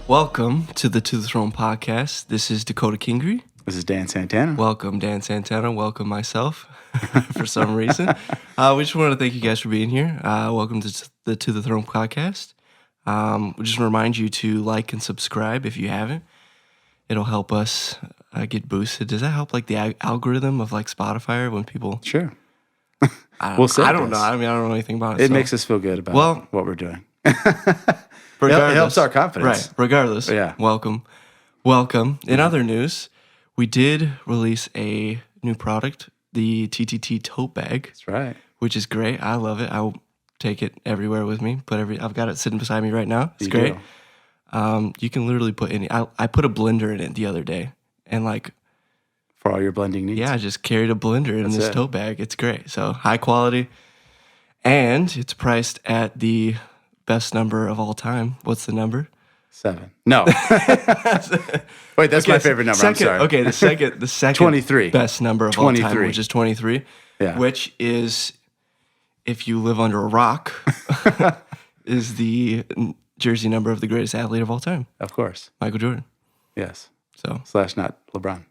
Welcome to the Throne podcast. This is Dakota Kingery. This is Dan Santana. Welcome, Dan Santana. Welcome myself for some reason. We just want to thank you guys for being here. Welcome to the Throne podcast. We just remind you to like and subscribe if you haven't. It'll help us get boosted. Does that help like the algorithm of like Spotify or when people... Sure. I don't know. I don't know anything about it. It makes us feel good about what we're doing. It helps our confidence. Right. Regardless. Yeah. Welcome. In other news, we did release a new product, the TTT tote bag. That's right. Which is great. I love it. I will take it everywhere with me. I've got it sitting beside me right now. It's great. You can literally put any. I put a blender in it the other day, and like for all your blending needs. Yeah, I just carried a blender in this tote bag. It's great. So high quality, and it's priced at the best number of all time. What's the number? 7. No. Wait, that's my favorite number. I'm sorry. Okay, the second 23. Best number of all time, which is 23. Yeah. Which is, if you live under a rock, is the jersey number of the greatest athlete of all time. Of course. Michael Jordan. Yes. So / not LeBron.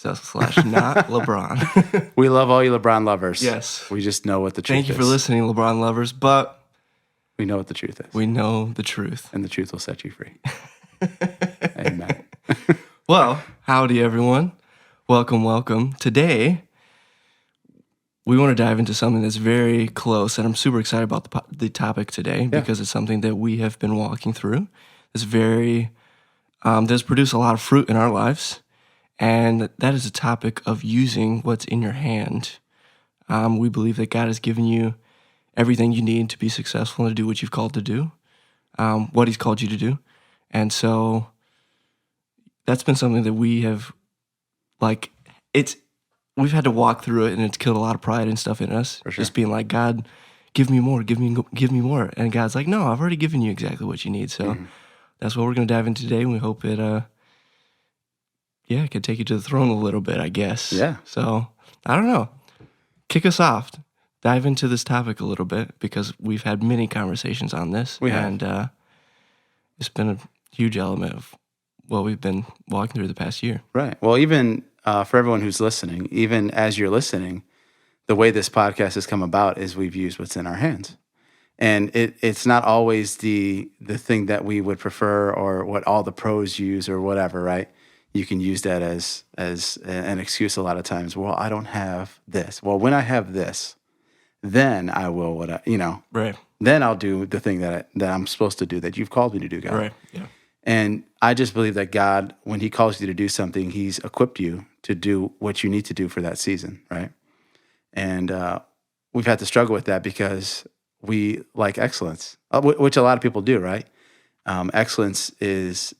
/ not LeBron. We love all you LeBron lovers. Yes. We just know what the truth is. Thank you for listening, LeBron lovers, but we know what the truth is. We know the truth. And the truth will set you free. Amen. Well, howdy, everyone. Welcome. Today, we want to dive into something that's very close, and I'm super excited about the topic today because it's something that we have been walking through. It's very, does produce a lot of fruit in our lives, and that is a topic of using what's in your hand. We believe that God has given you everything you need to be successful and to do what you've called to do, what He's called you to do. And so that's been something that we have, we've had to walk through it, and it's killed a lot of pride and stuff in us. For sure. Just being like, God, give me more, give me more. And God's like, no, I've already given you exactly what you need. So that's what we're going to dive into today, and we hope it, it could take you to the throne a little bit, I guess. Yeah. So, I don't know. Kick us off. Dive into this topic a little bit because we've had many conversations on this. And it's been a huge element of what we've been walking through the past year. Right. Well, even for everyone who's listening, even as you're listening, the way this podcast has come about is we've used what's in our hands. And it's not always the thing that we would prefer or what all the pros use or whatever, right? You can use that as an excuse a lot of times. Well, I don't have this. Well, when I have this, then I will Right. Then I'll do the thing that I'm supposed to do, that you've called me to do, God. Right. Yeah. And I just believe that God, when He calls you to do something, He's equipped you to do what you need to do for that season, right? And we've had to struggle with that because we like excellence, which a lot of people do, right? Excellence is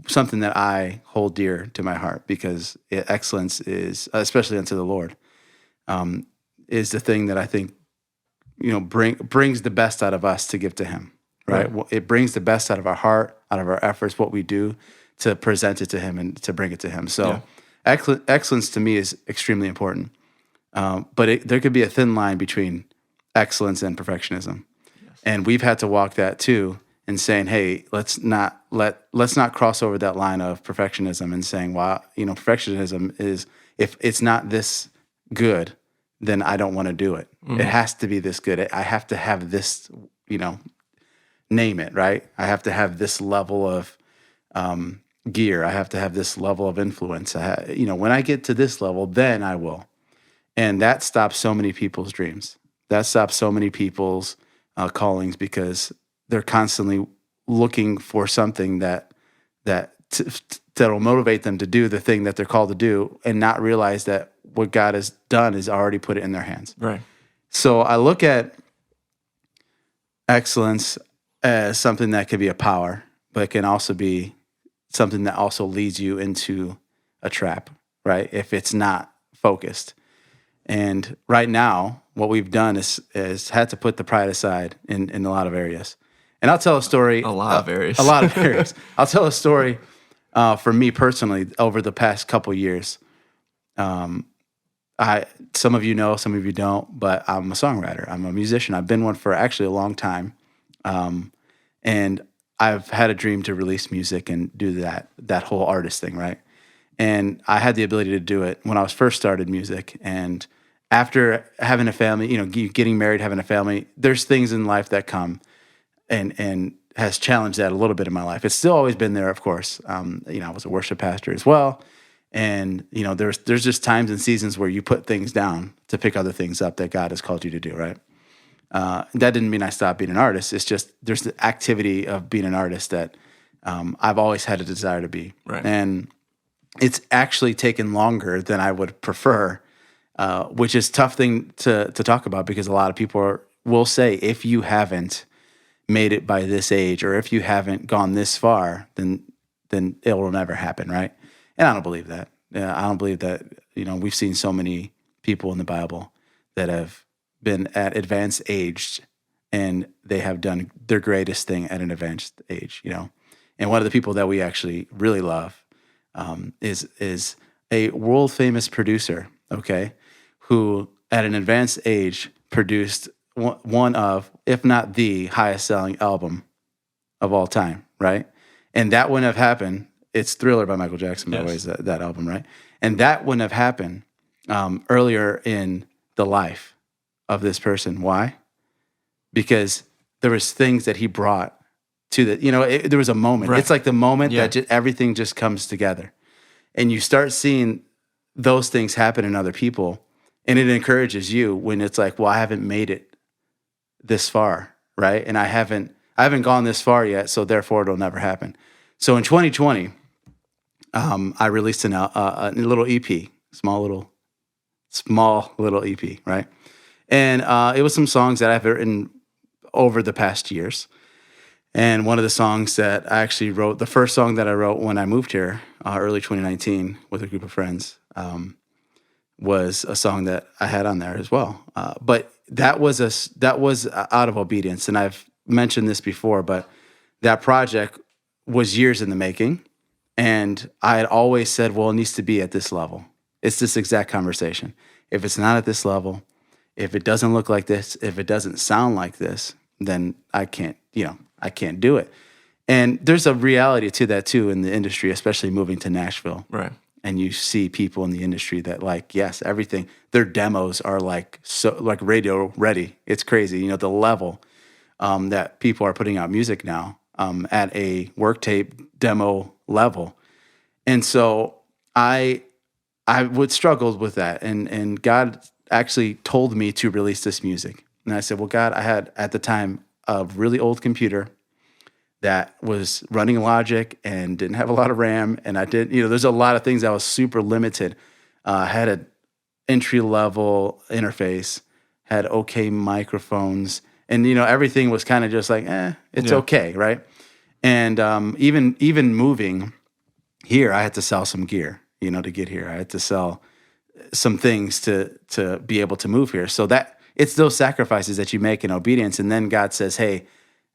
something that I hold dear to my heart because excellence is, especially unto the Lord, is the thing that I think, brings the best out of us to give to Him, right? It brings the best out of our heart, out of our efforts, what we do to present it to Him and to bring it to Him. So excellence to me is extremely important. But there could be a thin line between excellence and perfectionism. Yes. And we've had to walk that too and saying, hey, let's not cross over that line of perfectionism and saying, well, perfectionism is, if it's not this good, then I don't want to do it. Mm-hmm. It has to be this good. I have to have this, name it, right? I have to have this level of gear. I have to have this level of influence. When I get to this level, then I will. And that stops so many people's dreams. That stops so many people's callings because they're constantly looking for something that'll motivate them to do the thing that they're called to do and not realize that what God has done is already put it in their hands. Right. So I look at excellence as something that could be a power, but it can also be something that also leads you into a trap, right? If it's not focused. And right now, what we've done is had to put the pride aside in a lot of areas. And I'll tell a story. A lot of areas. I'll tell a story for me personally over the past couple years. Some of you know, some of you don't, but I'm a songwriter. I'm a musician. I've been one for actually a long time. And I've had a dream to release music and do that whole artist thing, right? And I had the ability to do it when I was first started music. And after having a family, getting married, having a family, there's things in life that come and has challenged that a little bit in my life. It's still always been there, of course. I was a worship pastor as well. And, there's just times and seasons where you put things down to pick other things up that God has called you to do, right? That didn't mean I stopped being an artist. It's just there's the activity of being an artist that I've always had a desire to be. Right. And it's actually taken longer than I would prefer, which is a tough thing to talk about because a lot of people will say, if you haven't made it by this age or if you haven't gone this far, then it will never happen, right? And I don't believe that. I don't believe that, we've seen so many people in the Bible that have been at advanced age and they have done their greatest thing at an advanced age, And one of the people that we actually really love is a world famous producer, okay, who at an advanced age produced one of, if not the highest selling album of all time, right? And that wouldn't have happened. It's Thriller by Michael Jackson, by the way, is that album, right? And that wouldn't have happened earlier in the life of this person. Why? Because there was things that he brought to there was a moment. Right. It's like the moment that everything just comes together. And you start seeing those things happen in other people. And it encourages you when it's like, well, I haven't made it this far, right? And I haven't gone this far yet, so therefore it'll never happen. So in 2020, I released a little EP, small little EP, right? And it was some songs that I've written over the past years. And one of the songs that I actually wrote, the first song that I wrote when I moved here, early 2019, with a group of friends, was a song that I had on there as well. But that was out of obedience, and I've mentioned this before, but that project was years in the making, and I had always said, well, it needs to be at this level. It's this exact conversation. If it's not at this level, if it doesn't look like this, if it doesn't sound like this, then I can't do it. And there's a reality to that too in the industry, especially moving to Nashville. Right. And you see people in the industry that yes, everything, their demos are so radio ready. It's crazy. The level that people are putting out music now at a work tape demo level. And so I would struggle with that. And God actually told me to release this music. And I said, well, God, I had at the time a really old computer that was running Logic and didn't have a lot of RAM. And I did, there's a lot of things that was super limited. I had an entry-level interface, had okay microphones, and, everything was kind of just like, it's okay, right? And even moving here, I had to sell some gear, to get here. I had to sell some things to be able to move here. So that it's those sacrifices that you make in obedience. And then God says, hey,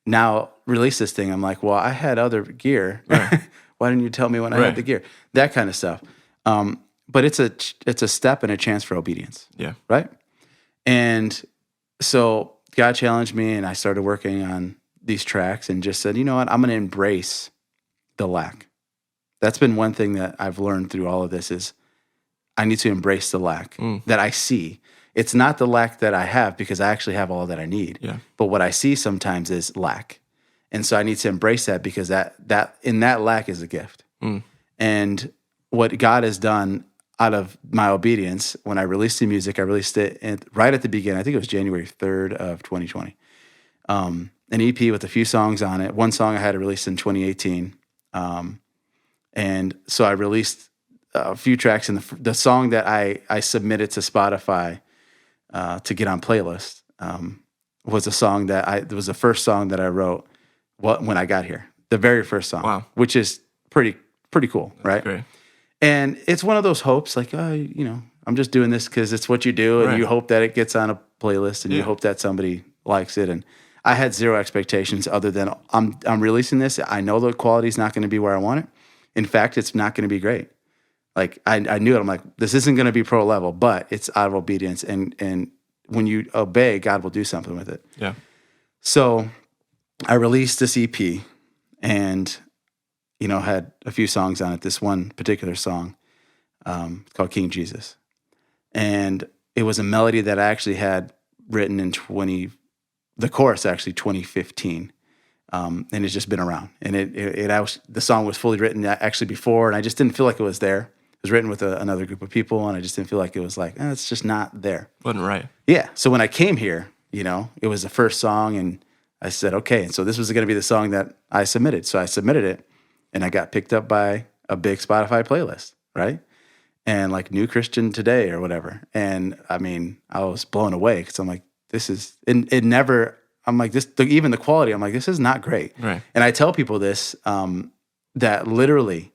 now release this thing. I'm like, well, I had other gear. Right. Why didn't you tell me when I had the gear? That kind of stuff. But it's a step and a chance for obedience. Yeah. Right. And so God challenged me, and I started working on these tracks and just said, you know what, I'm going to embrace the lack. That's been one thing that I've learned through all of this is I need to embrace the lack that I see. It's not the lack that I have because I actually have all that I need. Yeah. But what I see sometimes is lack. And so I need to embrace that because that in that lack is a gift. And what God has done out of my obedience, when I released the music, I released it right at the beginning. I think it was January 3rd of 2020. An EP with a few songs on it. One song I had to release in 2018. And so I released a few tracks, and the song that I submitted to Spotify to get on playlist was a song it was the first song that I wrote when I got here. The very first song. Wow. Which is pretty cool, right? Great. And it's one of those hopes, like, I'm just doing this because it's what you do, and you hope that it gets on a playlist, and you hope that somebody likes it. And I had zero expectations other than I'm releasing this. I know the quality's not going to be where I want it. In fact, it's not going to be great. Like I knew it. I'm like, this isn't going to be pro level, but it's out of obedience. And when you obey, God will do something with it. Yeah. So I released this EP, and, had a few songs on it. This one particular song, called King Jesus. And it was a melody that I actually had written in the chorus actually 2015. And it's just been around. And the song was fully written actually before, and I just didn't feel like it was there. It was written with another group of people, and I just didn't feel like it was like, it's just not there. Wasn't right. Yeah. So when I came here, it was the first song, and I said, okay. And so this was going to be the song that I submitted. So I submitted it, and I got picked up by a big Spotify playlist, right? And like New Christian Today or whatever. And I mean, I was blown away because I'm like, it never, I'm like, even the quality, I'm like, this is not great. Right. And I tell people this, that literally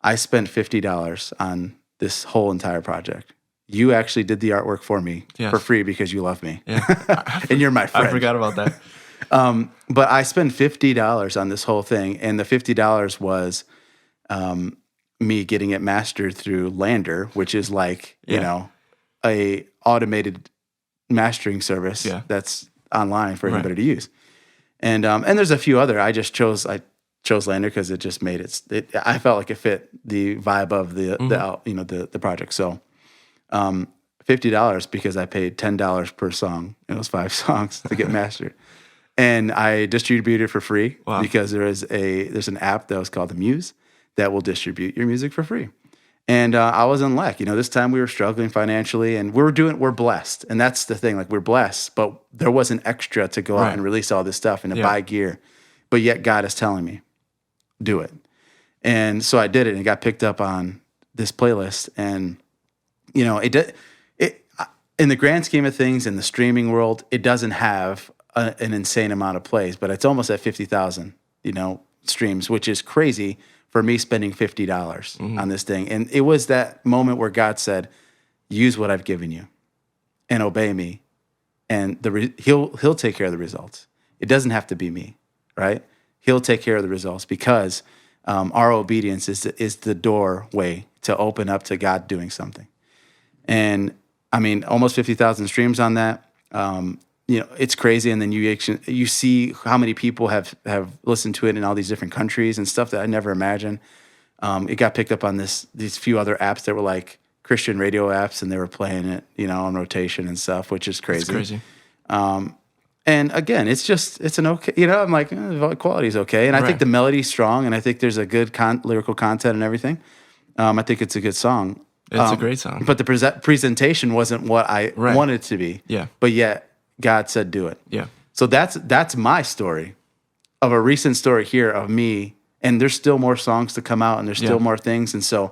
I spent $50 on this whole entire project. You actually did the artwork for me for free because you love me. Yeah. And you're my friend. I forgot about that. But I spent $50 on this whole thing. And the $50 was me getting it mastered through Lander, which is like, a automated mastering service that's online for anybody to use. And there's a few other. I chose Lander because it just made it. I felt like it fit the vibe of the project. So $50 because I paid $10 per song. It was 5 songs to get mastered, and I distributed it for free because there's an app that was called the Muse that will distribute your music for free. And I was in luck. This time we were struggling financially, and we're blessed. And that's the thing, like we're blessed, but there wasn't extra to go out and release all this stuff and to buy gear. But yet God is telling me, do it. And so I did it, and it got picked up on this playlist. And, in the grand scheme of things, in the streaming world, it doesn't have an insane amount of plays, but it's almost at 50,000, streams, which is crazy for me spending $50 on this thing. And it was that moment where God said, use what I've given you and obey me. And he'll take care of the results. It doesn't have to be me, right? He'll take care of the results because our obedience is the doorway to open up to God doing something. And I mean, almost 50,000 streams on that. It's crazy. And then you see how many people have listened to it in all these different countries and stuff that I never imagined. It got picked up on these few other apps that were like Christian radio apps, and they were playing it, on rotation and stuff, which is crazy. It's crazy. And again, it's an okay, I'm like, the quality is okay. And I think the melody's strong, and I think there's a good lyrical content and everything. I think it's a good song. It's a great song. But the presentation wasn't what I wanted it to be. Yeah. But yet, God said, do it. Yeah. So that's my story of a recent story here of me. And there's still more songs to come out, and there's still more things. And so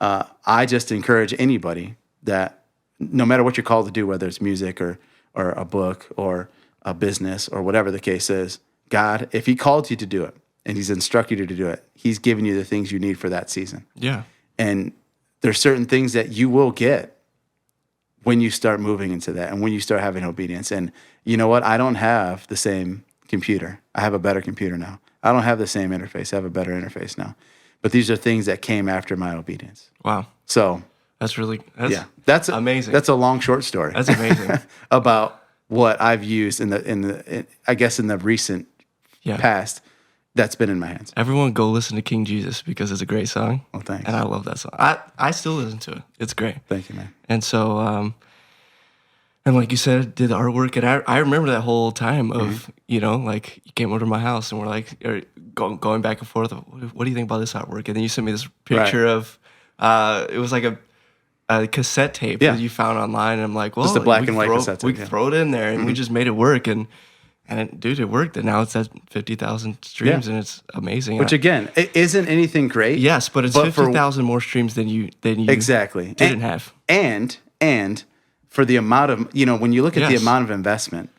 I just encourage anybody that no matter what you're called to do, whether it's music or a book or a business or whatever the case is, God, if he called you to do it and he's instructed you to do it, he's given you the things you need for that season. Yeah. And there's certain things that you will get when you start moving into that and when you start having obedience. And you know what? I don't have the same computer. I have a better computer now. I don't have the same interface. I have a better interface now. But these are things that came after my obedience. Wow. So that's amazing. That's a long, short story. That's amazing. About what I've used in the recent past that's been in my hands. Everyone go listen to King Jesus because it's a great song. Well, thanks. And I love that song. I still listen to it. It's great. Thank you, man. And so, and like you said, did the artwork. And I remember that whole time of, like you came over to my house and we're like going back and forth. What do you think about this artwork? And then you sent me this picture of, it was like a cassette tape that you found online. And I'm like, well, just a black and white cassette tape. We can throw it in there and we just made it work. And it worked. And now it's at 50,000 streams and it's amazing. Which again, it isn't anything great. Yes, but it's 50,000 more streams than you exactly didn't have. And for the amount of, when you look at the amount of investment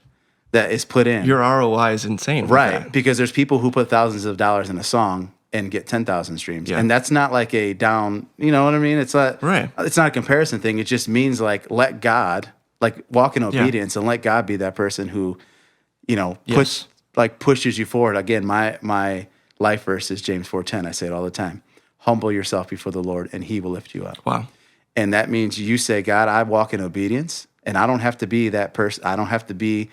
that is put in. Your ROI is insane. Right. Because there's people who put thousands of dollars in a song and get 10,000 streams. Yeah. And that's not like a down, you know what I mean? It's not, It's not a comparison thing. It just means like, let God, like walk in obedience and let God be that person who, pushes you forward. Again, my life verse is James 4:10. I say it all the time. Humble yourself before the Lord and he will lift you up. Wow. And that means you say, God, I walk in obedience and I don't have to be that person. I don't have to be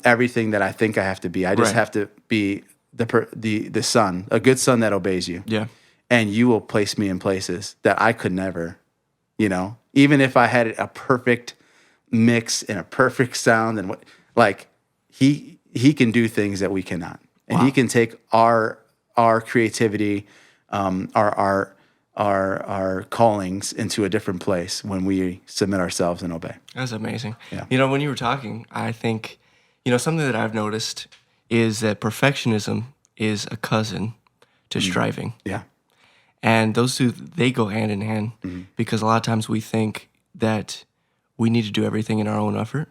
everything that I think I have to be. I just have to be the son, a good son that obeys you. Yeah. And you will place me in places that I could never, even if I had a perfect mix and a perfect sound and he can do things that we cannot. And he can take our creativity, our callings into a different place when we submit ourselves and obey. That's amazing. Yeah. When you were talking, I think, something that I've noticed is that perfectionism is a cousin to striving. Yeah. And those two, they go hand in hand because a lot of times we think that we need to do everything in our own effort.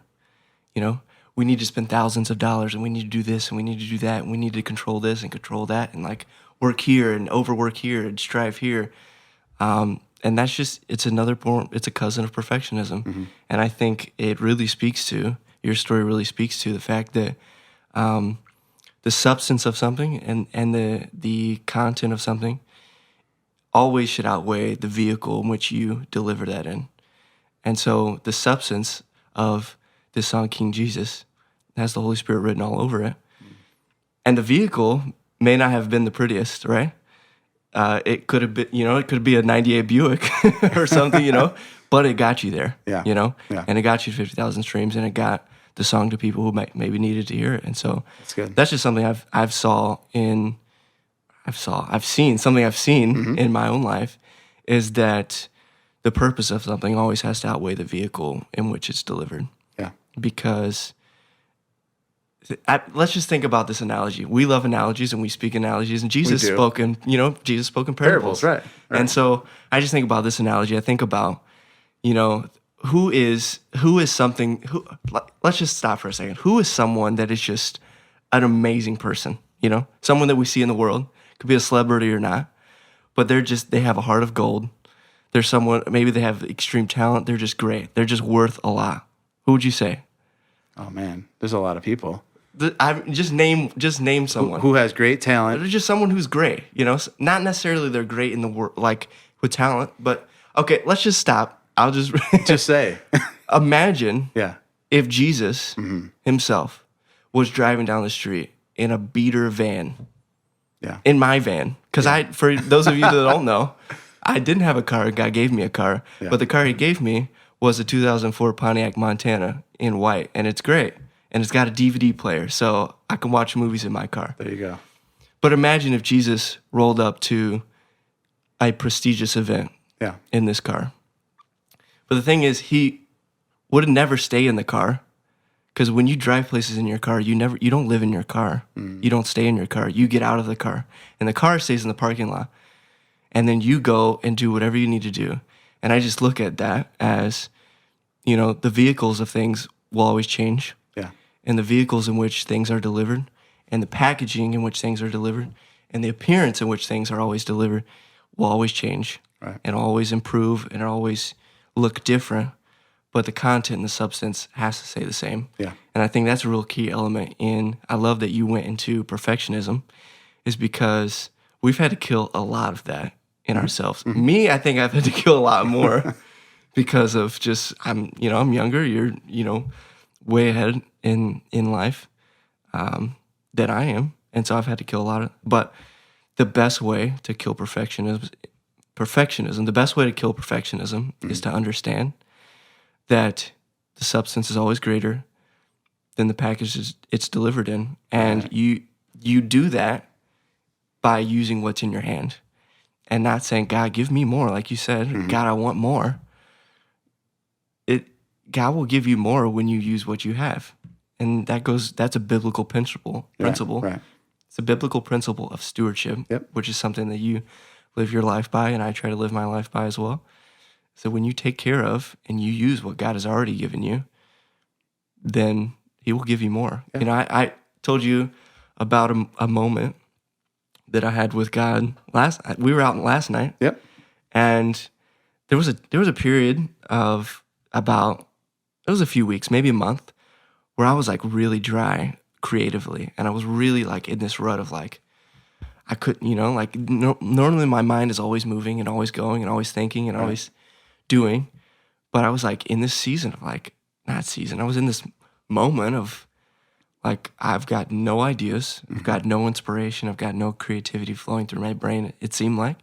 We need to spend thousands of dollars and we need to do this and we need to do that and we need to control this and control that and work here and overwork here and strive here. And that's just, it's another form, it's a cousin of perfectionism. And I think it really speaks to, your story really speaks to the fact that the substance of something and the content of something always should outweigh the vehicle in which you deliver that in. And so the substance of this song, King Jesus, has the Holy Spirit written all over it. And the vehicle may not have been the prettiest, right? It could have been, it could be a 98 Buick or something, but it got you there, Yeah. and it got you 50,000 streams and it got the song to people who maybe needed to hear it. And so That's good. That's just something I've seen in my own life is that the purpose of something always has to outweigh the vehicle in which it's delivered. Yeah. Because let's just think about this analogy. We love analogies and we speak analogies, and Jesus spoke in parables. Right. And so I just think about this analogy. I think about, who is something, let's just stop for a second. Who is someone that is just an amazing person, someone that we see in the world, could be a celebrity or not, but they have a heart of gold. They're someone, maybe they have extreme talent. They're just great. They're just worth a lot. Who would you say? Oh man, there's a lot of people. Just name someone who has great talent. They're just someone who's great, not necessarily they're great in the world, with talent, but okay, let's just stop. I'll just just say, imagine yeah, if Jesus himself was driving down the street in a beater van, in my van, because for those of you that don't know, I didn't have a car. God gave me a car, but the car he gave me was a 2004 Pontiac Montana in white, and it's great. And it's got a DVD player, so I can watch movies in my car. There you go. But imagine if Jesus rolled up to a prestigious event in this car. But the thing is, he would never stay in the car, because when you drive places in your car, you don't live in your car. You don't stay in your car. You get out of the car, and the car stays in the parking lot. And then you go and do whatever you need to do. And I just look at that as, the vehicles of things will always change. And the vehicles in which things are delivered, and the packaging in which things are delivered, and the appearance in which things are always delivered will always change and always improve and always look different. But the content and the substance has to stay the same. Yeah. And I think that's a real key element I love that you went into perfectionism, is because we've had to kill a lot of that in ourselves. Me, I think I've had to kill a lot more because of just, I'm younger, you're, way ahead in life than I am. And so I've had to kill a lot of, but the best way to kill perfectionism, the best way to kill perfectionism is to understand that the substance is always greater than the package it's delivered in. And you do that by using what's in your hand and not saying, God, give me more. Like you said, God, I want more. God will give you more when you use what you have. And that's a biblical principle. Right. It's a biblical principle of stewardship, which is something that you live your life by, and I try to live my life by as well. So when you take care of and you use what God has already given you, then he will give you more. Yeah. I told you about a moment that I had with God we were out last night. Yep. And there was a period of it was a few weeks, maybe a month, where I was really dry creatively. And I was really in this rut of I couldn't, normally my mind is always moving and always going and always thinking and always doing. But I was in this season of I was in this moment of Like, I've got no ideas. I've got no inspiration. I've got no creativity flowing through my brain, it seemed like.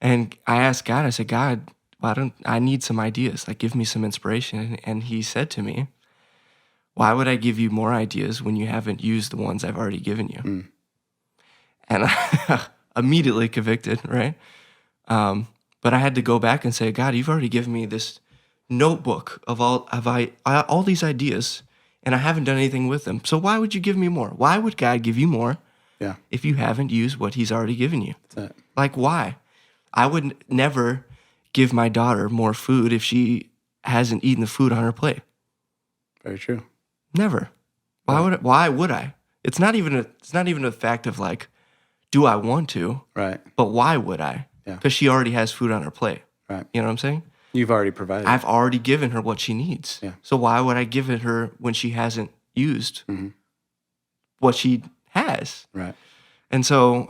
And I asked God, I said, God, I need some ideas. Like, give me some inspiration. And he said to me, why would I give you more ideas when you haven't used the ones I've already given you? And I immediately convicted, right? But I had to go back and say, God, you've already given me this notebook of all these ideas, and I haven't done anything with them. So why would you give me more? Why would God give you more if you haven't used what he's already given you? That's it. Like, why? I would never give my daughter more food if she hasn't eaten the food on her plate. Very true. Never. Why would I? It's not even a fact of like, do I want to? Right. But why would I? Yeah. Because she already has food on her plate. Right. You know what I'm saying? You've already provided. I've already given her what she needs. Yeah. So why would I give it her when she hasn't used what she has? Right. And so,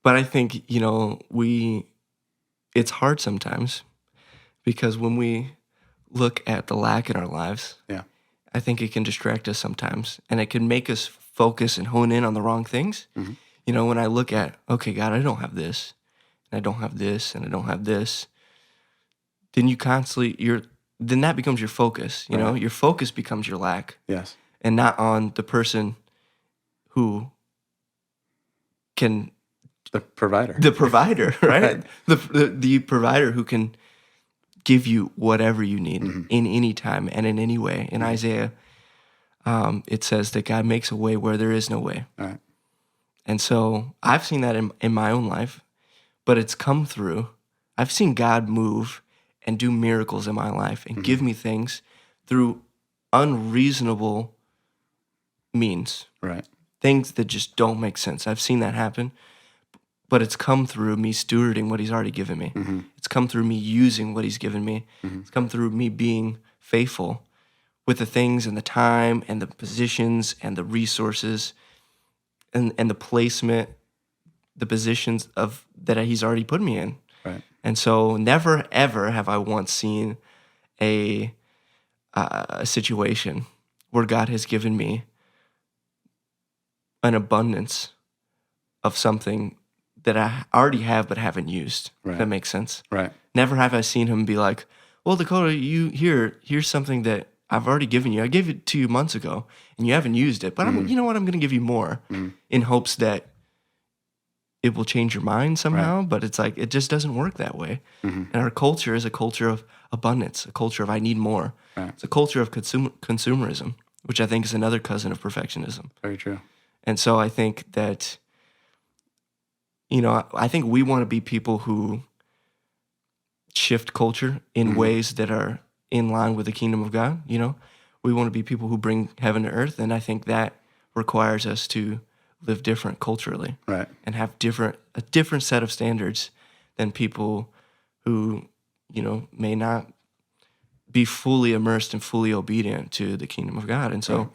but I think, it's hard sometimes because when we look at the lack in our lives, I think it can distract us sometimes, and it can make us focus and hone in on the wrong things. When I look at, okay, God, I don't have this, and I don't have this, and I don't have this, then then that becomes your focus. Your focus becomes your lack. Yes. And not on the person who can. The provider. The provider, right? The provider who can give you whatever you need in any time and in any way. In Isaiah, it says that God makes a way where there is no way. All right. And so I've seen that in my own life, but it's come through. I've seen God move and do miracles in my life and give me things through unreasonable means. Right. Things that just don't make sense. I've seen that happen. But it's come through me stewarding what he's already given me. It's come through me using what he's given me. It's come through me being faithful with the things and the time and the positions and the resources and the placement, the positions that he's already put me in. Right. And so never, ever have I once seen a situation where God has given me an abundance of something that I already have but haven't used. Right. If that makes sense. Right. Never have I seen him be like, well, Dakota, here's something that I've already given you. I gave it to you months ago, and you haven't used it. But you know what? I'm going to give you more in hopes that it will change your mind somehow. Right. But it's like, it just doesn't work that way. And our culture is a culture of abundance, a culture of I need more. Right. It's a culture of consumerism, which I think is another cousin of perfectionism. Very true. And so I think that, I think we want to be people who shift culture in ways that are in line with the kingdom of God. We want to be people who bring heaven to earth, and I think that requires us to live different culturally, right, and have a different set of standards than people who may not be fully immersed and fully obedient to the kingdom of God. And so,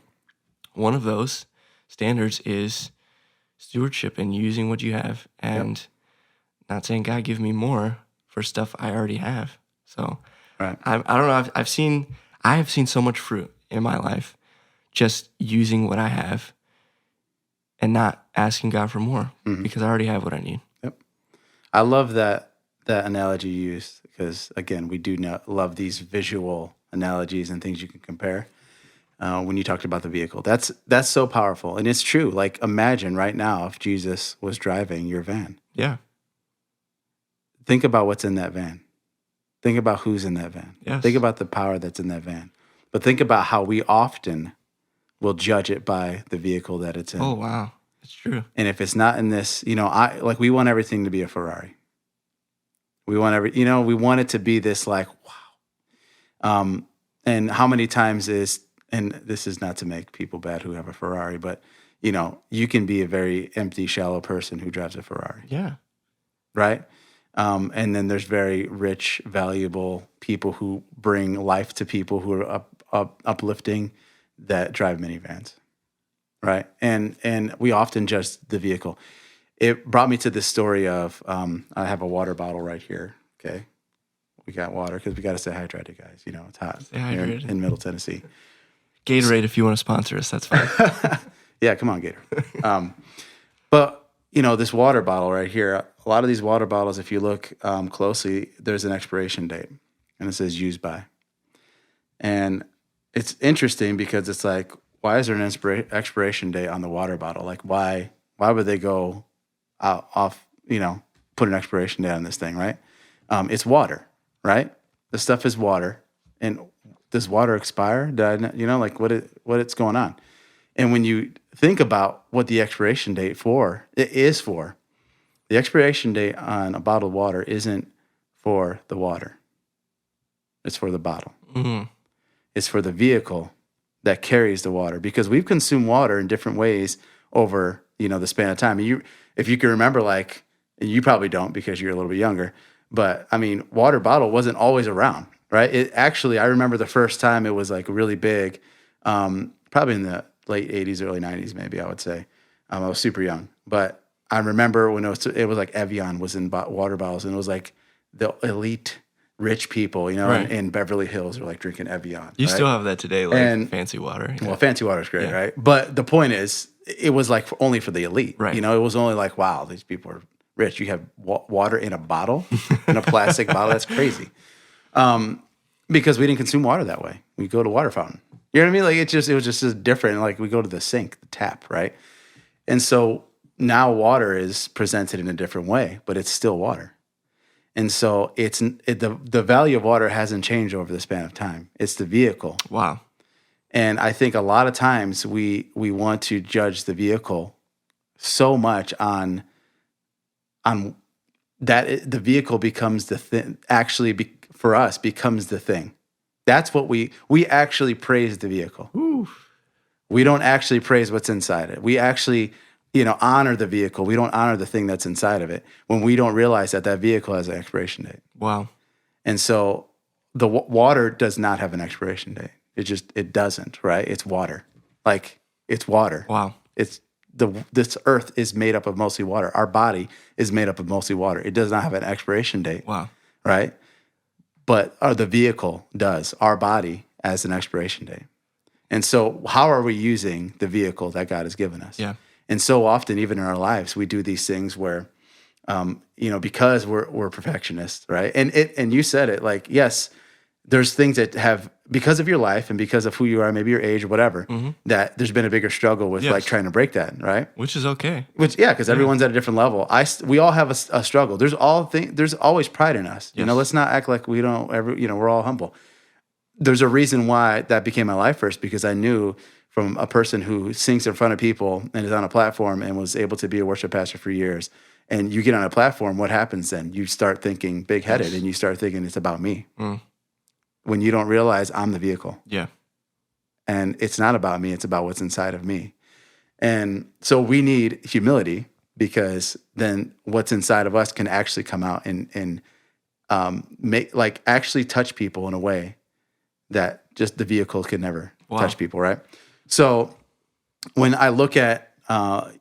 one of those standards is stewardship and using what you have, and not saying, God, give me more for stuff I already have. So right. I don't know. I have seen so much fruit in my life just using what I have and not asking God for more because I already have what I need. Yep. I love that analogy you used because, again, we do love these visual analogies and things you can compare. When you talked about the vehicle, that's so powerful, and it's true. Like, imagine right now if Jesus was driving your van. Yeah. Think about what's in that van. Think about who's in that van. Yes. Think about the power that's in that van. But think about how we often will judge it by the vehicle that it's in. Oh, wow. It's true. And if it's not in this, we want everything to be a Ferrari. We want we want it to be this like, wow. And how many times and this is not to make people bad who have a Ferrari, but you can be a very empty, shallow person who drives a Ferrari. Yeah. Right? And then there's very rich, valuable people who bring life to people who are uplifting that drive minivans. Right? And we often judge the vehicle. It brought me to this story of, I have a water bottle right here. Okay. We got water because we got to stay hydrated, guys. It's hot here in Middle Tennessee. Gatorade, if you want to sponsor us, that's fine. Yeah, come on, Gator. But, this water bottle right here, a lot of these water bottles, if you look closely, there's an expiration date, and it says use by. And it's interesting because it's like, why is there an expiration date on the water bottle? Like, why would they go off, put an expiration date on this thing, right? It's water, right? The stuff is water. And does water expire? What's going on? And when you think about what the expiration date is for, the expiration date on a bottled water isn't for the water. It's for the bottle. Mm-hmm. It's for the vehicle that carries the water, because we've consumed water in different ways over, the span of time. If you can remember, and you probably don't because you're a little bit younger, but water bottle wasn't always around, right? I remember the first time it was really big, probably in the late 80s, early 90s, maybe I would say. I was super young, but I remember when it was like Evian was in water bottles, and it was like the elite rich people, Right. in Beverly Hills are drinking Evian. You right? still have that today, fancy water. Well, fancy water is great, right? But the point is, it was only for the elite. Right. It was only wow, these people are rich. You have water in a bottle, in a plastic bottle. That's crazy. Because we didn't consume water that way. We go to water fountain. You know what I mean? It was just different. We go to the sink, the tap, right? And so now water is presented in a different way, but it's still water. And so the value of water hasn't changed over the span of time. It's the vehicle. Wow. And I think a lot of times we want to judge the vehicle so much on that the vehicle becomes the thing. Actually, for us, becomes the thing. That's what we actually praise the vehicle. Ooh. We don't actually praise what's inside it. We actually honor the vehicle. We don't honor the thing that's inside of it when we don't realize that vehicle has an expiration date. Wow. And so the water does not have an expiration date. It doesn't, right? It's water. It's water. Wow. This earth is made up of mostly water. Our body is made up of mostly water. It does not have an expiration date. Wow. Right? But the vehicle does. Our body has an expiration date. And so how are we using the vehicle that God has given us? Yeah. And so often, even in our lives, we do these things where, because we're perfectionists, right? And you said it, yes, there's things that have, because of your life and because of who you are, maybe your age or whatever, that there's been a bigger struggle with trying to break that, right? Which is okay. Because everyone's at a different level. We all have a struggle. There's always pride in us. Yes. Let's not act like we don't ever, we're all humble. There's a reason why that became my life first, because I knew from a person who sings in front of people and is on a platform and was able to be a worship pastor for years. And you get on a platform, what happens then? You start thinking big-headed, and you start thinking it's about me. When you don't realize I'm the vehicle. Yeah. And it's not about me, it's about what's inside of me. And so we need humility, because then what's inside of us can actually come out and actually touch people in a way that just the vehicle can never touch people, right? So when I look at, right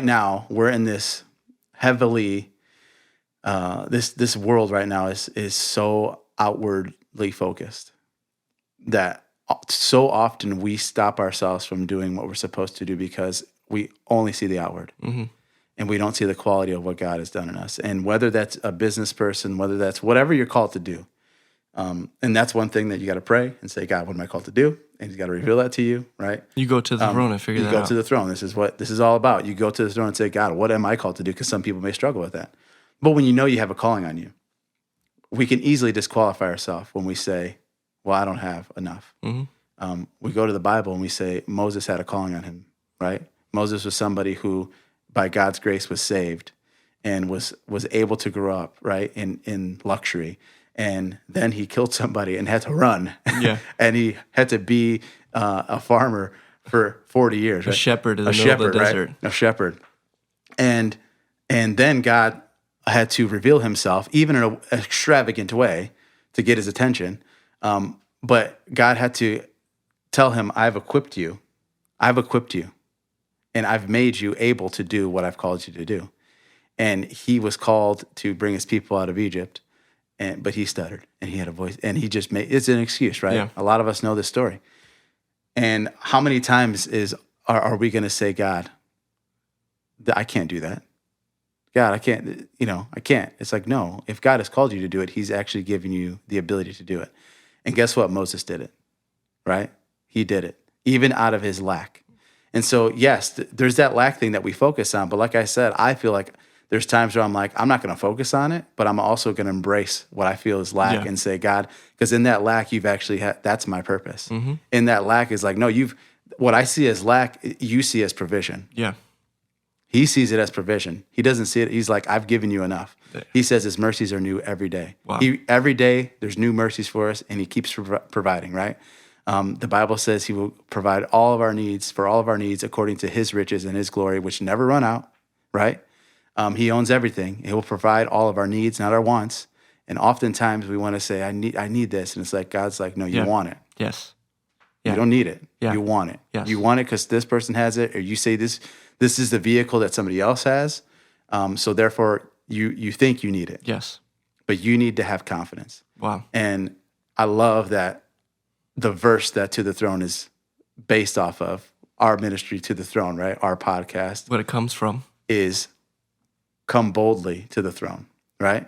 now we're in this heavily, this world right now is so outwardly focused that so often we stop ourselves from doing what we're supposed to do because we only see the outward. And we don't see the quality of what God has done in us. And whether that's a business person, whether that's whatever you're called to do. And that's one thing that you got to pray and say, God, what am I called to do? And He's got to reveal that to you, right? You go to the throne and figure that out. You go to the throne. This is what this is all about. You go to the throne and say, God, what am I called to do? Because some people may struggle with that. But when you know you have a calling on you, we can easily disqualify ourselves when we say, well, I don't have enough. We go to the Bible and we say Moses had a calling on him, right? Moses was somebody who, by God's grace, was saved and was able to grow up, right, in luxury. And then he killed somebody and had to run. Yeah. And he had to be a farmer for 40 years. A shepherd in the middle of the desert. Right? A shepherd. And then God had to reveal Himself, even in an extravagant way, to get his attention. But God had to tell him, I've equipped you. And I've made you able to do what I've called you to do. And he was called to bring his people out of Egypt. but he stuttered and he had a voice and he just made it's an excuse, right? Yeah. A lot of us know this story. And how many times are we going to say, God, I can't do that. God, I can't, I can't. It's like, no, if God has called you to do it, he's actually giving you the ability to do it. And guess what? Moses did it, right? He did it, even out of his lack. And so, yes, there's that lack thing that we focus on. But like I said, I feel like there's times where I'm like, I'm not going to focus on it, but I'm also going to embrace what I feel is lack and say, God, because in that lack, you've actually had, that's my purpose. Mm-hmm. In that lack is like, no, what I see as lack, you see as provision. Yeah. He sees it as provision. He doesn't see it. He's like, I've given you enough. Yeah. He says his mercies are new every day. Wow. Every day there's new mercies for us, and he keeps providing, right? The Bible says he will provide all of our needs according to his riches and his glory, which never run out, right? He owns everything. He will provide all of our needs, not our wants. And oftentimes we want to say, I need this. And it's like, God's like, no, you want it. Yes. You don't need it. Yeah. You want it. Yes. You want it because this person has it, or you say this is the vehicle that somebody else has. So therefore, you think you need it. Yes. But you need to have confidence. Wow. And I love that the verse that To the Throne is based off of, our ministry To the Throne, right? Our podcast. What it comes from is come boldly to the throne, right?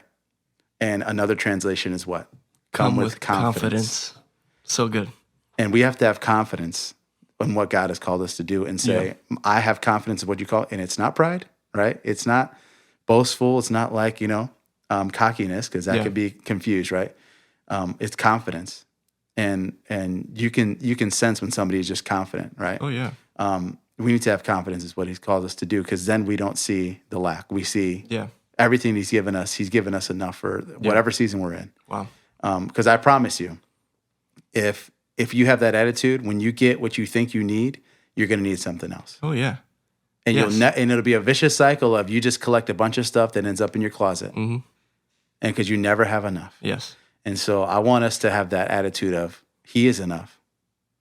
And another translation is what? Come with confidence. So good. And we have to have confidence in what God has called us to do and say, I have confidence in what you call it. And it's not pride, right? It's not boastful. It's not like, cockiness, because that could be confused, right? It's confidence. And you can sense when somebody is just confident, right? Oh, yeah. We need to have confidence is what he's called us to do, because then we don't see the lack. We see everything he's given us. He's given us enough for whatever season we're in. Wow. Because I promise you, if you have that attitude, when you get what you think you need, you're going to need something else. Oh, yeah. And and it'll be a vicious cycle of you just collect a bunch of stuff that ends up in your closet. Mm-hmm. And because you never have enough. Yes. And so I want us to have that attitude of he is enough.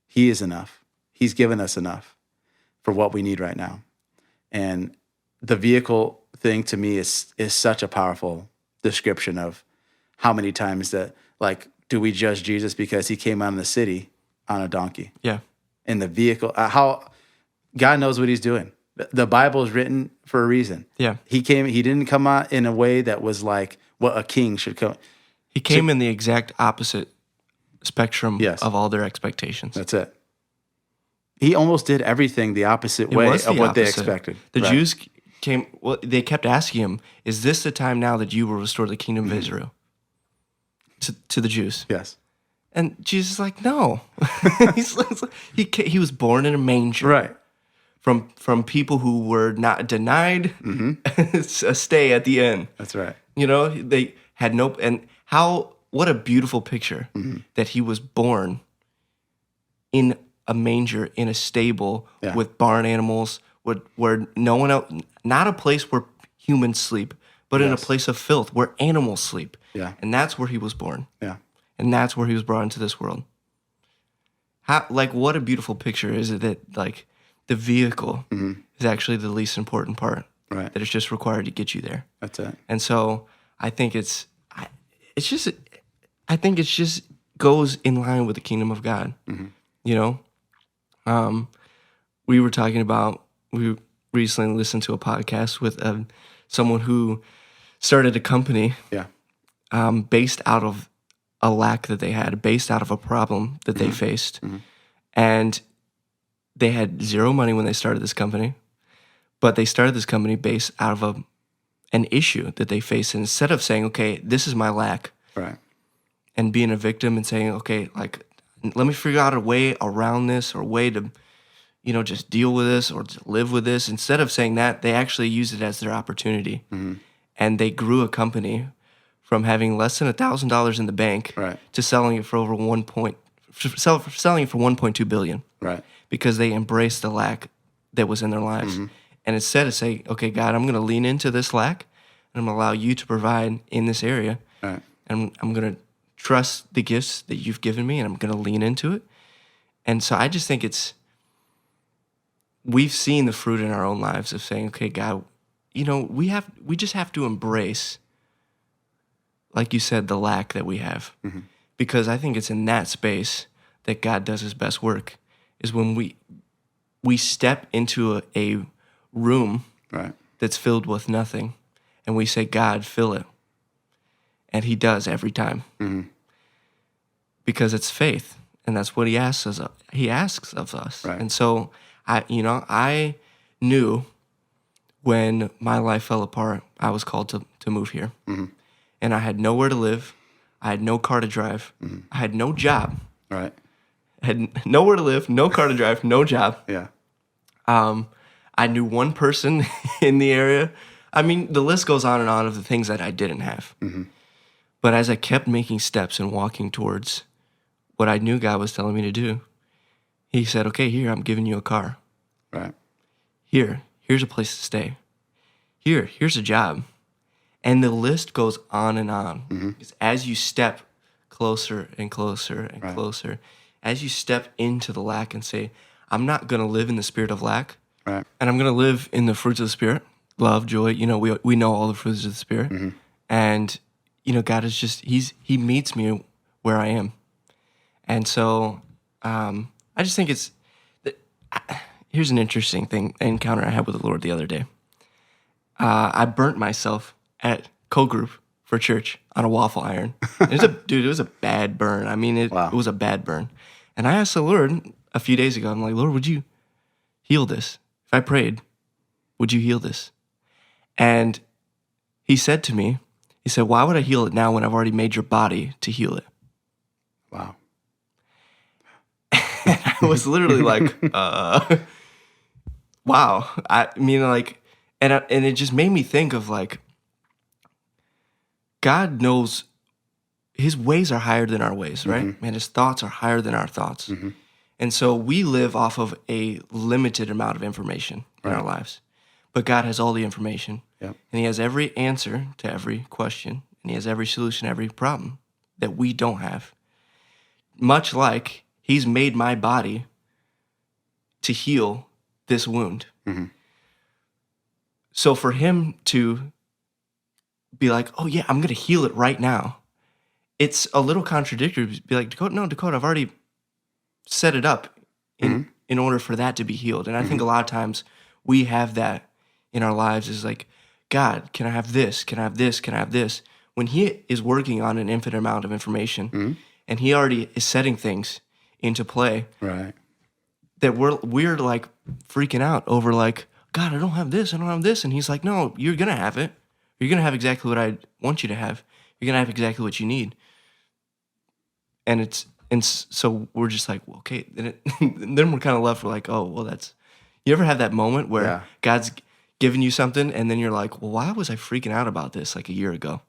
He is enough. He's given us enough for what we need right now. And the vehicle thing to me is such a powerful description of how many times that, like, do we judge Jesus because he came out in the city on a donkey? Yeah. In the vehicle, how God knows what he's doing. The Bible is written for a reason. Yeah. He didn't come out in a way that was like what a king should come. He came in the exact opposite spectrum of all their expectations. That's it. He almost did everything the opposite way of what they expected. The Jews they kept asking him, is this the time now that you will restore the kingdom of Israel? To the Jews. Yes. And Jesus is like, no. He was born in a manger. Right. From people who were not denied a stay at the end. That's right. They had no, and what a beautiful picture that he was born in a manger, in a stable with barn animals, where no one else, not a place where humans sleep, but in a place of filth where animals sleep. Yeah. And that's where he was born. Yeah. And that's where he was brought into this world. What a beautiful picture is it that, like, the vehicle is actually the least important part. Right. That it's just required to get you there. That's it. And so I think it just goes in line with the kingdom of God. We were talking about, we recently listened to a podcast with someone who started a company based out of a lack that they had, based out of a problem that they faced. And they had zero money when they started this company, but they started this company based out of an issue that they faced. And instead of saying, okay, this is my lack, right, and being a victim and saying, okay, like, let me figure out a way around this or a way to, just deal with this or to live with this. Instead of saying that, they actually used it as their opportunity. And they grew a company from having less than $1,000 in the bank to selling it for over selling it for $1.2 billion. Right. Because they embraced the lack that was in their lives. And instead of saying, okay, God, I'm going to lean into this lack, and I'm going to allow you to provide in this area. Right. And I'm going to trust the gifts that you've given me, and I'm going to lean into it. And so I just think we've seen the fruit in our own lives of saying, okay, God, we just have to embrace like you said, the lack that we have. Because I think it's in that space that God does his best work, is when we step into a room Right. that's filled with nothing, and we say, God, fill it. And he does every time. Because it's faith, and that's what he asks of us. Right. And so I knew when my life fell apart, I was called to move here. And I had nowhere to live. I had no car to drive. I had no job. Right. I had nowhere to live, no car to drive, no job. Yeah. I knew one person in the area. I mean, the list goes on and on of the things that I didn't have. But as I kept making steps and walking towards what I knew God was telling me to do, he said, okay, here, I'm giving you a car. Right. Here's a place to stay. Here's a job. And the list goes on and on. Because as you step closer and closer and closer, as you step into the lack and say, I'm not going to live in the spirit of lack, Right. and I'm going to live in the fruits of the Spirit, love, joy. We know all the fruits of the Spirit. And, God is just, he meets me where I am. And so I just think here's an interesting encounter I had with the Lord the other day. I burnt myself at co-group for church on a waffle iron. It was a bad burn. I mean, it was a bad burn. And I asked the Lord a few days ago, I'm like, Lord, would you heal this? If I prayed, would you heal this? And he said to me, why would I heal it now when I've already made your body to heal it? Wow. And I was literally like, wow. I mean, like, and it just made me think of like, God knows his ways are higher than our ways, right? And his thoughts are higher than our thoughts. And so we live off of a limited amount of information in our lives. But God has all the information. Yep. And he has every answer to every question. And he has every solution to every problem that we don't have. Much like he's made my body to heal this wound. So for him to be like, oh yeah, I'm going to heal it right now, it's a little contradictory to be like, Dakota, I've already set it up in order for that to be healed. And I think a lot of times we have that in our lives is like, God, can I have this? Can I have this? Can I have this? When he is working on an infinite amount of information and he already is setting things into play, Right. that we're like freaking out over like, God, I don't have this. And he's like, no, you're going to have it. You're going to have exactly what I want you to have. You're going to have exactly what you need. And so we're just like, well, okay. Then we're kind of left with like, oh, well, you ever have that moment where God's giving you something and then you're like, well, why was I freaking out about this like a year ago?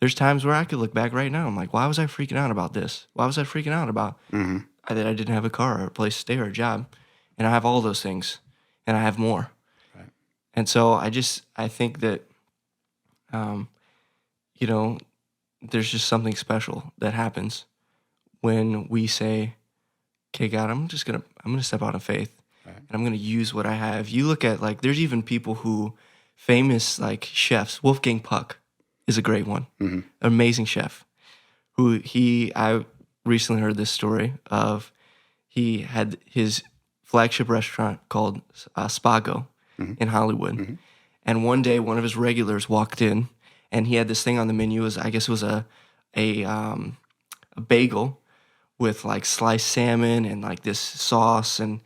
There's times where I could look back right now. I'm like, why was I freaking out about this? Why was I freaking out about that I didn't have a car or a place to stay or a job? And I have all those things and I have more. Right. And so I think that, there's just something special that happens when we say, okay, God, I'm going to step out in faith and I'm going to use what I have. You look at like, there's even people famous like chefs, Wolfgang Puck is a great one, amazing chef I recently heard this story of, he had his flagship restaurant called Spago in Hollywood. And one day one of his regulars walked in and he had this thing on the menu. I guess it was a bagel with like sliced salmon and like this sauce. And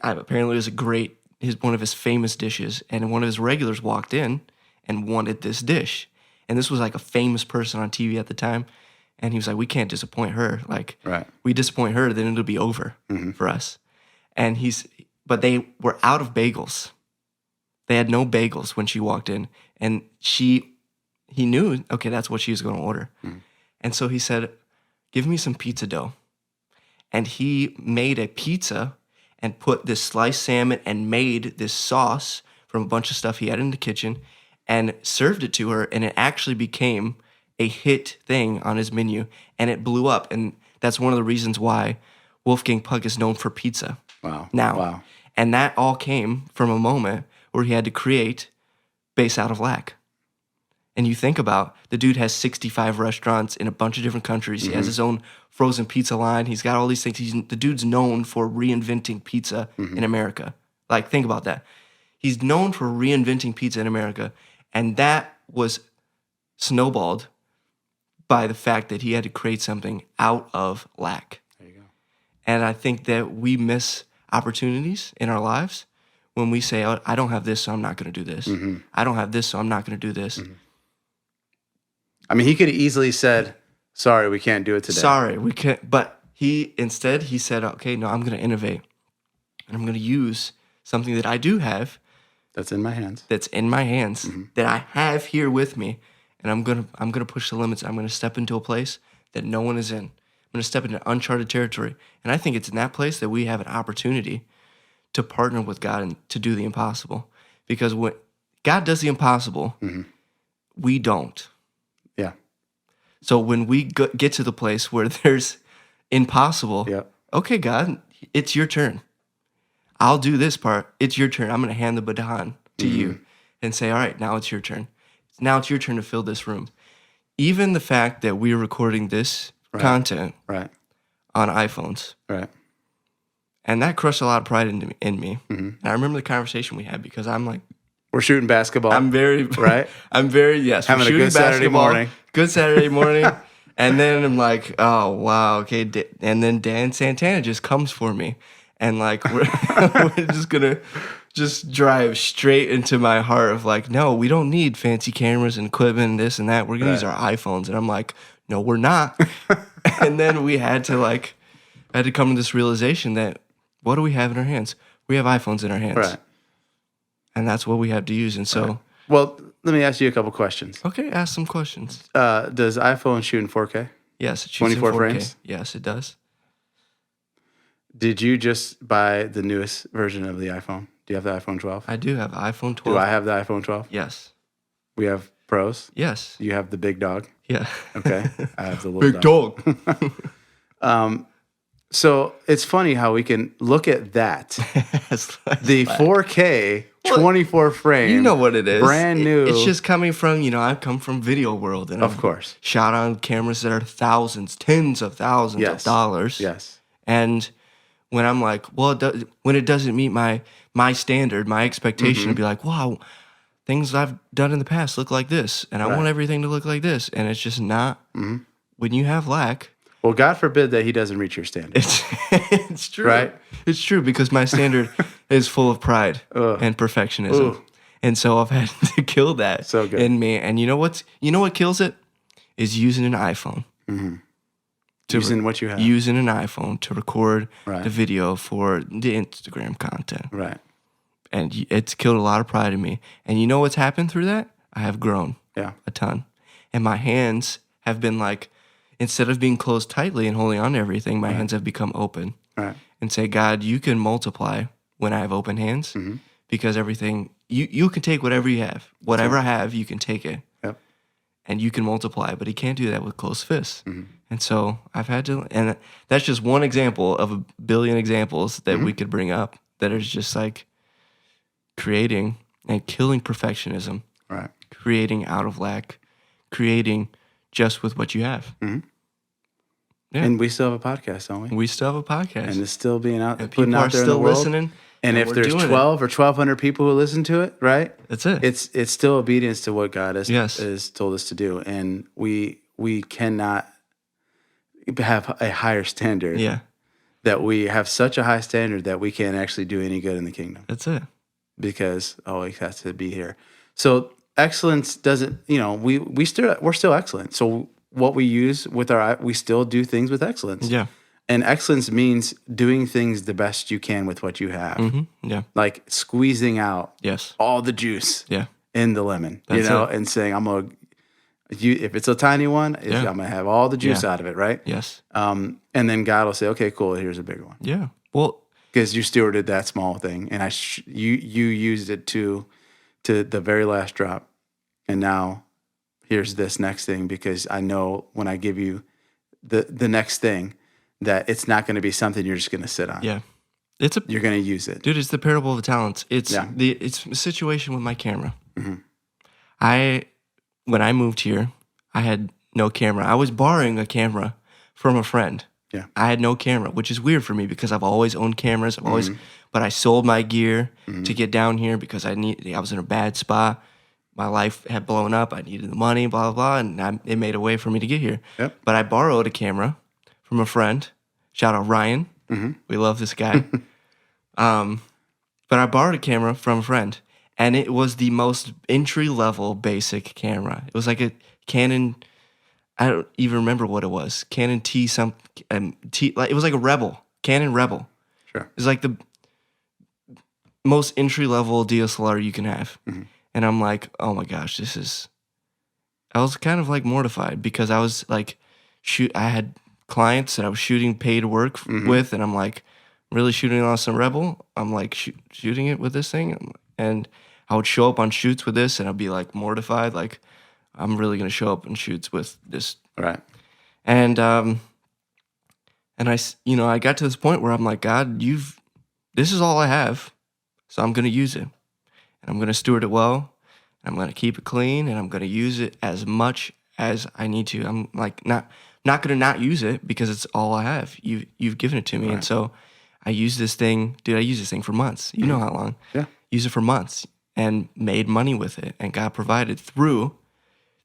apparently it was one of his famous dishes. And one of his regulars walked in and wanted this dish. And this was like a famous person on TV at the time. And he was like, we can't disappoint her. Like, we disappoint her, then it'll be over for us. And but they were out of bagels. They had no bagels when she walked in. And he knew, okay, that's what she was going to order. And so he said, give me some pizza dough. And he made a pizza and put this sliced salmon and made this sauce from a bunch of stuff he had in the kitchen and served it to her. And it actually became a hit thing on his menu. And it blew up. And that's one of the reasons why Wolfgang Puck is known for pizza. Wow. And that all came from a moment where he had to create based out of lack. And you think about the dude has 65 restaurants in a bunch of different countries. He has his own frozen pizza line. He's got all these things. The dude's known for reinventing pizza in America. Like, think about that. He's known for reinventing pizza in America. And that was snowballed by the fact that he had to create something out of lack. There you go. And I think that we miss opportunities in our lives when we say, oh, I don't have this, so I'm not going to do this. I don't have this, so I'm not going to do this. I mean, he could have easily said, sorry, we can't do it today. Sorry, we can't. But he said, okay, no, I'm going to innovate. And I'm going to use something that I do have. That's in my hands. That I have here with me. And I'm gonna push the limits. I'm gonna step into a place that no one is in. I'm gonna step into uncharted territory. And I think it's in that place that we have an opportunity to partner with God and to do the impossible. Because when God does the impossible, we don't. Yeah. So when we get to the place where there's impossible, okay, God, it's your turn. I'll do this part. It's your turn. I'm gonna hand the baton to you and say, all right, now it's your turn. Now it's your turn to fill this room. Even the fact that we're recording this content on iPhones. Right. And that crushed a lot of pride in me. And I remember the conversation we had because I'm like, we're shooting basketball. I'm very, right? Yes. Having a good Saturday morning. Good Saturday morning. And then I'm like, oh, wow, okay. And then Dan Santana just comes for me. And like, we're just going to just drive straight into my heart of like, no, we don't need fancy cameras and equipment and this and that. We're going to use our iPhones. And I'm like, no, we're not. And then we had to come to this realization that what do we have in our hands? We have iPhones in our hands. Right. And that's what we have to use. And so. Well, let me ask you a couple questions. Okay, ask some questions. Does iPhone shoot in 4K? Yes, it shoots 24 in 4K. frames? Yes, it does. Did you just buy the newest version of the iPhone? Do you have the iPhone 12? I do have iPhone 12. Do I have the iPhone 12? Yes. We have Pros? Yes. You have the big dog? Yeah. Okay. I have the little big dog. So it's funny how we can look at that. The 4K, 24 frame. You know what it is. Brand new. It's just coming from, I've come from video world. And of course. Shot on cameras that are thousands, tens of thousands of dollars. Yes. And when I'm like, well, when it doesn't meet my standard, my expectation to be like, wow, things I've done in the past look like this. And I want everything to look like this. And it's just not. When you have lack. Well, God forbid that he doesn't reach your standard. It's true. Right? It's true because my standard is full of pride and perfectionism. And so I've had to kill that in me. And you know what kills it? Is using an iPhone. Using what you have. Using an iPhone to record the video for the Instagram content. Right. And it's killed a lot of pride in me. And you know what's happened through that? I have grown a ton. And my hands have been like, instead of being closed tightly and holding on to everything, my hands have become open. Right. And say, God, you can multiply when I have open hands because everything, you can take whatever you have. Whatever I have, you can take it. Yep. And you can multiply, but he can't do that with closed fists. And so I've had to, and that's just one example of a billion examples that we could bring up that is just like creating and killing perfectionism. Right. Creating out of lack. Creating just with what you have. Yeah. And we still have a podcast, don't we? We still have a podcast. And it's still being out, and putting out there in the world. Listening. And if there's 12 or 1,200 people who listen to it, right? That's it. It's still obedience to what God has told us to do. And we cannot have a higher standard. Yeah. That we have such a high standard that we can't actually do any good in the kingdom. That's it. Because it has to be here. So excellence doesn't, we're still excellent. So what we use with we still do things with excellence. Yeah. And excellence means doing things the best you can with what you have. Yeah. Like squeezing out all the juice in the lemon, and saying, if it's a tiny one, I'm going to have all the juice out of it, right? Yes. And then God will say, okay, cool, here's a bigger one. Yeah. Well, because you stewarded that small thing, and you used it to the very last drop, and now here's this next thing, because I know when I give you the next thing that it's not going to be something you're just going to sit on. Yeah, you're going to use it, dude. It's the parable of the talents. It's a situation with my camera. when I moved here, I had no camera. I was borrowing a camera from a friend. Yeah. I had no camera, which is weird for me because I've always owned cameras. But I sold my gear to get down here because I was in a bad spot. My life had blown up. I needed the money, blah, blah, blah, and it made a way for me to get here. Yep. But I borrowed a camera from a friend. Shout out Ryan. We love this guy. But I borrowed a camera from a friend, and it was the most entry-level basic camera. It was like a Canon, I don't even remember what it was. Canon T it was like a Rebel, Canon Rebel. Sure. It was like the most entry-level DSLR you can have. And I'm like, oh my gosh, I was kind of like mortified because I was like, I had clients that I was shooting paid work with, and I'm like, really shooting on some Rebel? I'm like shooting it with this thing? And I would show up on shoots with this, and I'd be like mortified, like, I'm really going to show up on shoots with this. Right. And I got to this point where I'm like, God, this is all I have, so I'm going to use it. And I'm going to steward it well. I'm going to keep it clean, and I'm going to use it as much as I need to. I'm like not going to not use it because it's all I have. You've given it to me, right. And so I use this thing. Dude, I use this thing for months. You know how long? Yeah. Use it for months and made money with it, and God provided through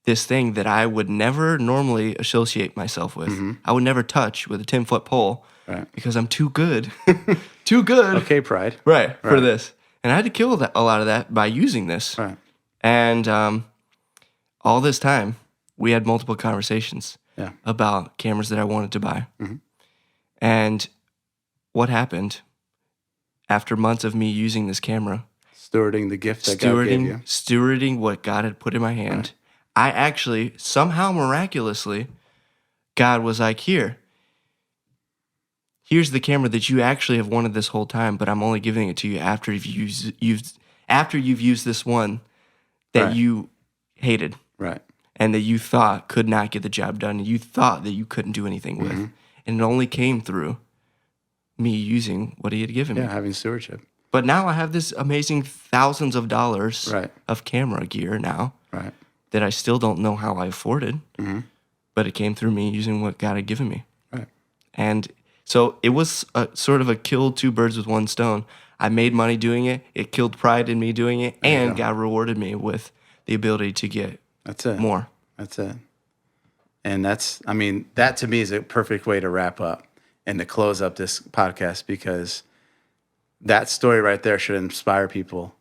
this thing that I would never normally associate myself with. I would never touch with a 10-foot pole, right, because I'm too good. Too good. Okay, pride. Right, for this. And I had to kill a lot of that by using this. Right. And all this time, we had multiple conversations about cameras that I wanted to buy. And what happened after months of me using this camera? Stewarding the gift that God gave you. Stewarding what God had put in my hand. Right. I actually, somehow miraculously, God was like, here's the camera that you actually have wanted this whole time, but I'm only giving it to you after you've used this one that you hated. Right. And that you thought could not get the job done, and you thought that you couldn't do anything with. And it only came through me using what he had given me. Yeah, having stewardship. But now I have this amazing thousands of dollars of camera gear now that I still don't know how I afforded, but it came through me using what God had given me. Right. And so it was sort of a kill two birds with one stone. I made money doing it. It killed pride in me doing it. And God rewarded me with the ability to get more. That's it. And that to me is a perfect way to wrap up and to close up this podcast, because that story right there should inspire people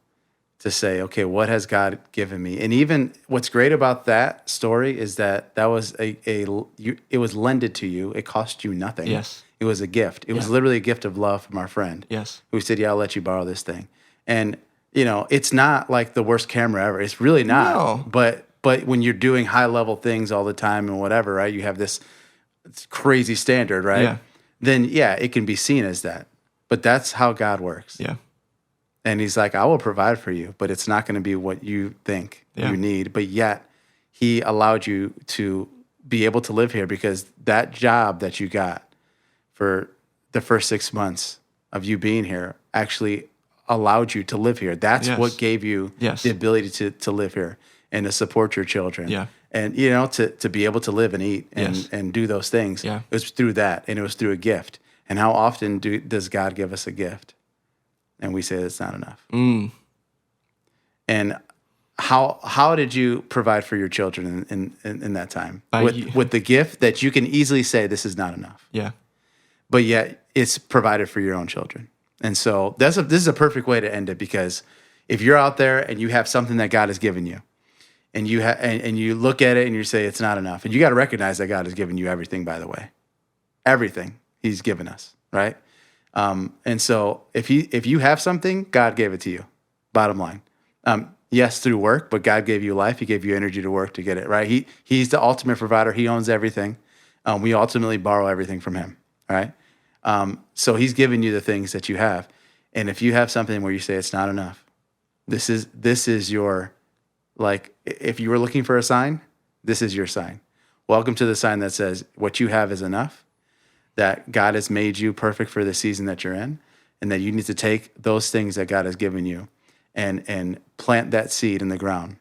to say, okay, what has God given me? And even what's great about that story is that was it was lended to you. It cost you nothing. Yes. It was a gift. It was literally a gift of love from our friend. Yes. Who said, yeah, I'll let you borrow this thing. And, it's not like the worst camera ever. It's really not. No. But when you're doing high level things all the time and whatever, right? You have this crazy standard, right? Yeah. Then it can be seen as that. But that's how God works. Yeah. And he's like, I will provide for you, but it's not going to be what you think you need. But yet he allowed you to be able to live here because that job that you got for the first 6 months of you being here actually allowed you to live here. That's what gave you the ability to live here and to support your children. Yeah. And, to be able to live and eat and do those things. Yeah. It was through that, and it was through a gift. And how often does God give us a gift? And we say it's not enough. And how did you provide for your children in that time? With the gift that you can easily say this is not enough. Yeah. But yet it's provided for your own children. And so this is a perfect way to end it, because if you're out there and you have something that God has given you, and you and you look at it and you say it's not enough, and you got to recognize that God has given you everything, by the way. Everything he's given us, right? And so if you have something, God gave it to you. Bottom line, yes, through work, but God gave you life. He gave you energy to work to get it, right? He's the ultimate provider. He owns everything. We ultimately borrow everything from him, right? So he's given you the things that you have, and if you have something where you say it's not enough, this is your, like, if you were looking for a sign, this is your sign. Welcome to the sign that says what you have is enough. That God has made you perfect for the season that you're in, and that you need to take those things that God has given you and plant that seed in the ground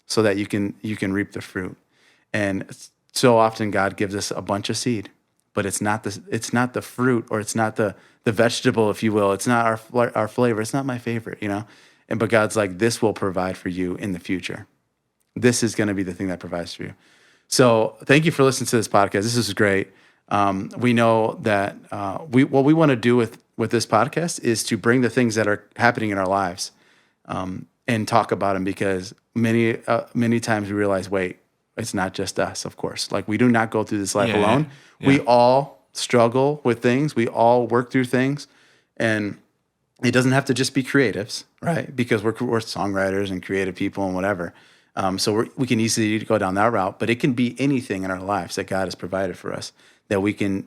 so that you can reap the fruit. And so often God gives us a bunch of seed, but it's not the fruit, or it's not the vegetable, if you will. It's not our flavor. It's not my favorite, but God's like, this will provide for you in the future. This is going to be the thing that provides for you. So thank you for listening to this podcast. This is great. We know that what we want to do with this podcast is to bring the things that are happening in our lives and talk about them, because many times we realize, wait, it's not just us, of course. Like, we do not go through this life alone. Yeah. We all struggle with things. We all work through things. And it doesn't have to just be creatives, right? Because we're songwriters and creative people and whatever. So we can easily go down that route, but it can be anything in our lives that God has provided for us that we can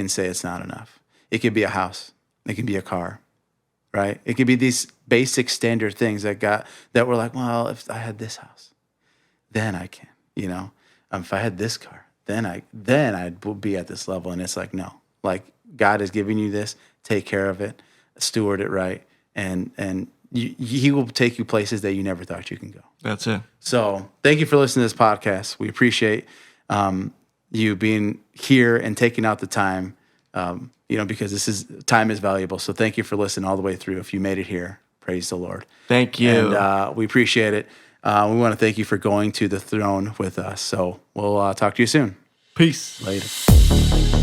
say it's not enough. It could be a house. It can be a car, right? It could be these basic standard things that we're like, well, if I had this house, then I can, if I had this car, then I'd be at this level. And it's like, no, like, God is giving you this, take care of it, steward it right, and He will take you places that you never thought you can go. That's it. So thank you for listening to this podcast. We appreciate you being here and taking out the time, because time is valuable. So thank you for listening all the way through. If you made it here, praise the Lord. Thank you. And we appreciate it. We want to thank you for going to the throne with us. So we'll talk to you soon. Peace. Later.